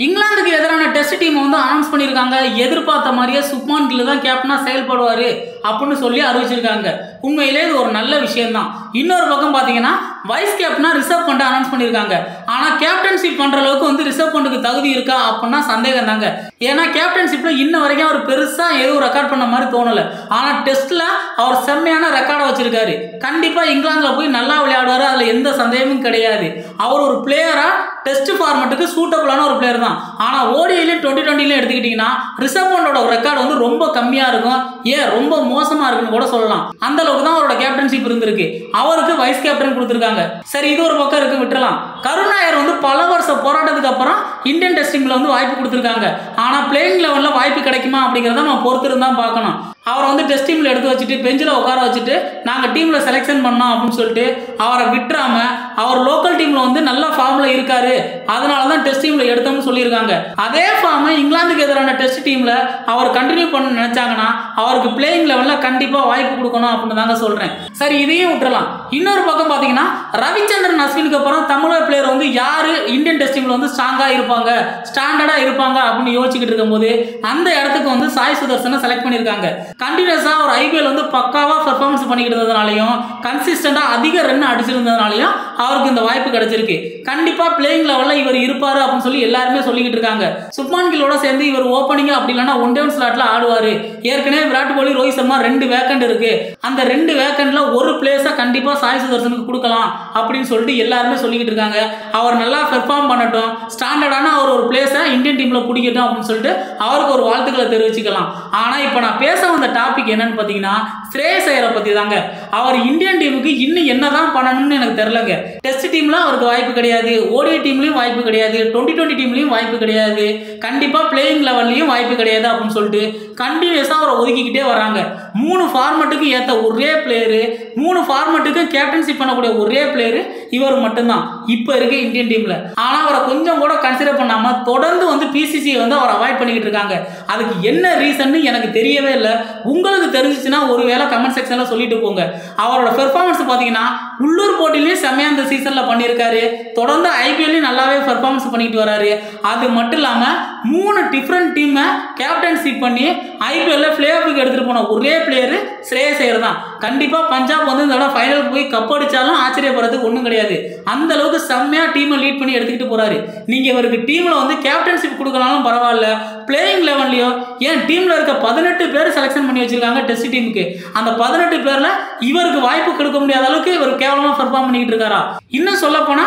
இங்கிலாந்துக்கு எதிரான test team வந்து அனௌன்ஸ் பண்ணியிருக்காங்க. எதிர்பார்த்த மாதிரியே சுப்மான் கில் தான் கேப்டனா செயல்படுவார் அப்படின்னு சொல்லி அறிவிச்சிருக்காங்க. உண்மையிலே இது ஒரு நல்ல விஷயம் தான். இன்னொரு பக்கம் பார்த்தீங்கன்னா வைஸ் கேப்டனா ரிஷப் பண்ட் அனௌன்ஸ் பண்ணியிருக்காங்க. ஆனால் கேப்டன்ஷிப் பண்ணுற அளவுக்கு வந்து ரிஷப் பண்ட்டுக்கு தகுதி இருக்கா அப்படின்னா சந்தேகம் தாங்க. ஏன்னா கேப்டன்ஷிப்ல இன்ன வரைக்கும் அவர் பெருசாக எதுவும் ரெக்கார்ட் பண்ண மாதிரி தோணலை. ஆனால் டெஸ்ட்ல அவர் செம்மையான ரெக்கார்டை வச்சிருக்காரு. கண்டிப்பாக இங்கிலாந்துல போய் நல்லா விளையாடுவார், அதில் எந்த சந்தேகமும் கிடையாது. அவர் ஒரு பிளேயரா டெஸ்ட் ஃபார்மட்டுக்கு சூட்டபிளான ஒரு பிளேயர் தான். ஆனால் ஓடிஐலையும் 2020 எடுத்துக்கிட்டீங்கன்னா ரிஷப் பண்டோட ரெக்கார்டு வந்து ரொம்ப கம்மியாக இருக்கும், ஏன் ரொம்ப மோசமாக இருக்குன்னு கூட சொல்லலாம். அந்த அளவுக்கு தான் அவரோட கேப்டன்ஷிப் இருந்திருக்கு. அவருக்கு வைஸ் கேப்டன் கொடுத்துருக்காங்க. சரி, இது ஒரு பக்கம் இருக்கு, விட்டுறலாம். கருண் நாயர் வந்து பல வருஷ போராட்டத்துக்கு அப்புறம் இந்தியன் டெஸ்ட் டீம்ல வந்து வாய்ப்பு கொடுத்துருக்காங்க. ஆனால் பிளேயிங் லெவலில் வாய்ப்பு கிடைக்குமா அப்படிங்கிறத நம்ம பொறுத்திருந்தான் பார்க்கணும். அவரை வந்து டெஸ்ட் டீமில் எடுத்து வச்சுட்டு பெஞ்சில் உட்கார வச்சுட்டு நாங்கள் டீமில் செலெக்ஷன் பண்ணோம் அப்படின்னு சொல்லிட்டு அவரை விட்டுறாம அவர் லோக்கல் டீமில் வந்து நல்ல ஃபார்மில் இருக்காரு, அதனால தான் டெஸ்ட் டீமில் எடுத்தோம்னு சொல்லியிருக்காங்க. அதே ஃபார்மை இங்கிலாந்துக்கு எதிரான டெஸ்ட் டீமில் அவர் கண்டினியூ பண்ண நினைச்சாங்கன்னா அவருக்கு பிளேயிங் லெவலில் கண்டிப்பாக வாய்ப்பு கொடுக்கணும் அப்படின்னு தாங்க சொல்கிறேன். சரி, இதையும் விட்டுறலாம். இன்னொரு பக்கம் பார்த்தீங்கன்னா ரவிச்சந்திரன் அஸ்வினுக்கு அப்புறம் தமிழக பிளேயர் வந்து யார் இந்தியன் டெஸ்ட் டீமில் வந்து ஸ்ட்ராங்காக இருப்பாங்க, ஸ்டாண்டர்டாக இருப்பாங்க அப்படின்னு யோசிச்சுக்கிட்டு இருக்கும்போது அந்த இடத்துக்கு வந்து சாய் சுதர்சனை செலக்ட் பண்ணியிருக்காங்க. கண்டினியூஸா ஒரு ஐபிஎல் வந்து பக்காவா பெர்ஃபார்மன்ஸ் பண்ணிக்கிட்டு இருந்ததுனாலையும் கன்சிஸ்டண்டா அதிக ரன் அடிச்சிருந்ததுனாலையும் அவருக்கு இந்த வாய்ப்பு கிடைச்சிருக்கு. கண்டிப்பா பிளேயிங் லெவல்ல இவர் இருப்பாரு அப்படின்னு சொல்லி எல்லாருமே சொல்லிக்கிட்டு இருக்காங்க. சுப்மான் கில்லோட சேர்ந்து இவர் ஓப்பனிங் அப்படி இல்லைன்னா ஒன் டவுன் ஸ்லாட்ல ஆடுவாரு. ஏற்கனவே விராட் கோலி, ரோஹித் சர்மா 2 வேக்கண்ட் இருக்கு. அந்த 2 வேக்கண்ட்ல ஒரு பிளேஸை கண்டிப்பா சாய் சுதர்சனுக்கு கொடுக்கலாம் அப்படின்னு சொல்லிட்டு எல்லாருமே சொல்லிக்கிட்டு இருக்காங்க. அவர் நல்லா பெர்ஃபார்ம் பண்ணட்டும், ஸ்டாண்டர்டான அவர் ஒரு பிளேஸை இந்தியன் டீம்ல பிடிக்கட்டும் அப்படின்னு சொல்லிட்டு அவருக்கு ஒரு வாழ்த்துக்களை தெரிவிச்சுக்கலாம். ஆனா இப்ப நான் பேச வந்த டாபிக் என்னன்னு பார்த்தீங்கன்னா ஸ்ரேயஸ் ஐயரை பத்தி தாங்க. அவர் இந்தியன் டீமுக்கு இன்னும் என்னதான் பண்ணணும்னு எனக்கு தெரியலங்க. டெஸ்ட் டீம்ல அவருக்கு வாய்ப்பு கிடையாது, ஓடிஐ டீம்லயும் வாய்ப்பு கிடையாது, 2020 டீம்லயும் வாய்ப்பு கிடையாது, கண்டிப்பா பிளேயிங் லெவல்லையும் வாய்ப்பு கிடையாது அப்படின்னு சொல்லிட்டு கண்டினியூஸா அவரை ஒதுக்கிக்கிட்டே வராங்க. 3 ஃபார்மட்டுக்கு ஏற்ற ஒரே பிளேயரு, 3 ஃபார்மட்டுக்கு கேப்டன்ஷிப் பண்ணக்கூடிய ஒரே பிளேயரு இவர் மட்டும்தான் இப்ப இருக்க இந்தியன் டீம்ல. ஆனா அவரை கொஞ்சம் கூட கன்சிடர் பண்ணாம தொடர்ந்து வந்து பிசிசி வந்து அவர் அவாய்ட் பண்ணிக்கிட்டு இருக்காங்க. அதுக்கு என்ன ரீசன் எனக்கு தெரியவே இல்லை. உங்களுக்கு தெரிஞ்சிச்சுன்னா ஒருவேளை கமெண்ட் செக்ஷன்ல சொல்லிட்டு போங்க. அவரோட பெர்ஃபார்மன்ஸ் பாத்தீங்கன்னா உள்ளூர் போட்டியிலையும் செம்மையா இந்த சீசன்ல பண்ணியிருக்காரு. தொடர்ந்து ஐபிஎல்லையும் நல்லாவே பெர்ஃபார்மன்ஸ் பண்ணிட்டு வராரு. அது மட்டும் இல்லாம 3 டிஃப்ரெண்ட் டீமை கேப்டன்ஷிப் பண்ணி ஐபிஎல்ல பிளே ஆஃபுக்கு எடுத்துட்டு போன ஒரே பிளேயர் ஸ்ரேயஸ் ஐயர் தான். கண்டிப்பா பஞ்சாப் வந்து இந்த தடவை ஃபைனலுக்கு போய் கப் அடிச்சாலும் ஆச்சரியப்படுறதுக்கு ஒன்றும் கிடையாது. அந்த அளவுக்கு செம்மையா டீமை லீட் பண்ணி எடுத்துக்கிட்டு போறாரு. நீங்க இவருக்கு டீம்ல வந்து கேப்டன்ஷிப் கொடுக்கலாலும் பரவாயில்ல, பிளேயிங் லெவன்லயோ ஏன் டீம்ல இருக்க 18 பேர் செலக்ஷன் பண்ணி வச்சிருக்காங்க டெஸ்ட் டீமுக்கு. அந்த 18 பேர்ல இவருக்கு வாய்ப்பு கொடுக்க முடியாத அளவுக்கு இவர் கேவலமா பெர்ஃபார்ம் பண்ணிட்டு இருக்காரா? இன்னும் சொல்ல போனா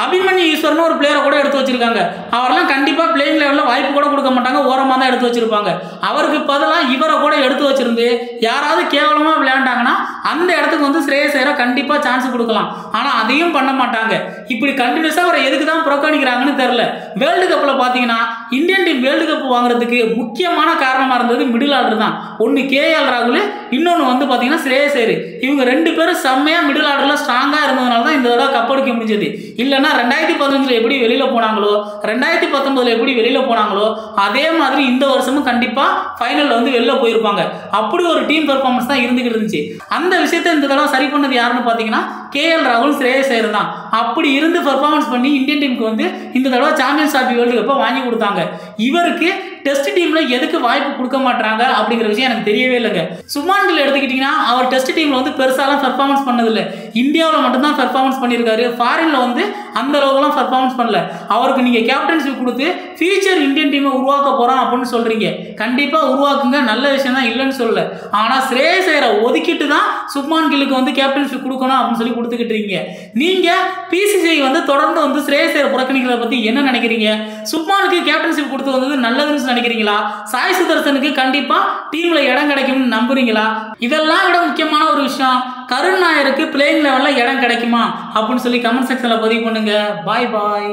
அபிமன்யு ஈஸ்வரன் ஒரு பிளேயரை கூட எடுத்து வச்சிருக்காங்க. அவரெல்லாம் கண்டிப்பா பிளேயிங் லெவலில் வாய்ப்பு கூட கொடுக்க மாட்டாங்க, ஓரமாக தான் எடுத்து வச்சிருப்பாங்க. அவருக்கு பதிலாக இவரை கூட எடுத்து வச்சிருந்து யாராவது கேவலமா விளையாண்டாங்கன்னா அந்த இடத்துக்கு வந்து ஸ்ரேயஸ் ஐயரை கண்டிப்பா சான்ஸ் கொடுக்கலாம். ஆனா அதையும் பண்ண மாட்டாங்க. இப்படி கண்டினியூஸா அவரை எதுக்கு தான் புறக்கணிக்கிறாங்கன்னு தெரியல. வேர்ல்டு கப்ல பாத்தீங்கன்னா இந்தியன் டீம் வேர்ல்டு கப் வாங்குறதுக்கு முக்கியமான காரணமா இருந்தது மிடில் ஆர்டர் தான். ஒன்னு கேஎல் ராகுல், இன்னொன்னு வந்து பாத்தீங்கன்னா ஸ்ரேயஸ் ஐயர். இவங்க 2 பேரும் செம்மையா மிடில் ஆர்டர்ல ஸ்ட்ராங்கா இருந்ததுனால தான் இந்த தடவை கப் அடிக்க முடிஞ்சது. இல்லைன்னா 2015 எப்படி வெளியில போனாங்களோ, 2019 எப்படி வெளியில போனாங்களோ அதே மாதிரி இந்த வருஷமும் கண்டிப்பா ஃபைனல்ல வந்து வெளில போயிருப்பாங்க. அப்படி ஒரு டீம் பெர்ஃபார்மன்ஸ் தான் இருந்துகிட்டு இருந்துச்சு. அந்த விஷயத்தை இந்த தடவை சரி பண்ணது யாருன்னு பாத்தீங்கன்னா கேஎல் ராகுல், ஸ்ரேயஸ் ஐயர் தான். அப்படி இருந்து பெர்ஃபார்மன்ஸ் பண்ணி இந்தியன் டீமுக்கு வந்து இந்த தடவை சாம்பியன்ஸ் டிராபி வேர்ல்டு கப்பை வாங்கி கொடுத்தாங்க. இவருக்கு டெஸ்ட் டீம்ல எதுக்கு வாய்ப்பு கொடுக்க மாட்டாங்க அப்படிங்கிற விஷயம் எனக்கு தெரியவே இல்லைங்க. சுப்மான் கில் எடுத்துக்கிட்டீங்கன்னா அவர் டெஸ்ட் டீம்ல வந்து பெருசாலாம் பெர்ஃபார்மன்ஸ் பண்ணதில்லை. இந்தியாவில் மட்டும்தான் பெர்ஃபார்மன்ஸ் பண்ணியிருக்காரு. ஃபாரின்ல வந்து அந்த அளவுக்குலாம் பெர்ஃபார்மன்ஸ் பண்ணல. அவருக்கு நீங்க கேப்டன்ஷிப் கொடுத்து ஃபியூச்சர் இந்தியன் டீமை உருவாக்க போறோம் அப்படின்னு சொல்றீங்க. கண்டிப்பா உருவாக்குங்க, நல்ல விஷயம் தான், இல்லைன்னு சொல்லல. ஆனா ஸ்ரேயஸ் ஐயரை ஒதுக்கிட்டு தான் சுப்மான் கில்லுக்கு வந்து கேப்டன்ஷிப் கொடுக்கணும் அப்படின்னு சொல்லி கொடுத்துக்கிட்டு இருக்கீங்க. நீங்க பிசிசிஐ வந்து தொடர்ந்து வந்து ஸ்ரேயஸ் ஐயரை புறக்கணிக்கிறத பத்தி என்ன நினைக்கிறீங்க? சுப்மானுக்கு கேப்டன்ஷிப் கொடுத்து வந்தது நல்லதுன்னு நினைக்கிறீங்களா? சாய் சுதர்சனுக்கு கண்டிப்பா டீம்ல இடம் கிடைக்கும்னு நம்புறீங்களா? இதெல்லாம் விட முக்கியமான ஒரு விஷயம், கருண் நாயருக்கு பிளேயிங் லெவல்ல இடம் கிடைக்குமா அப்படின்னு சொல்லி கமெண்ட் செக்ஷன்ல பதிவு பண்ணுங்க. பாய் பாய்.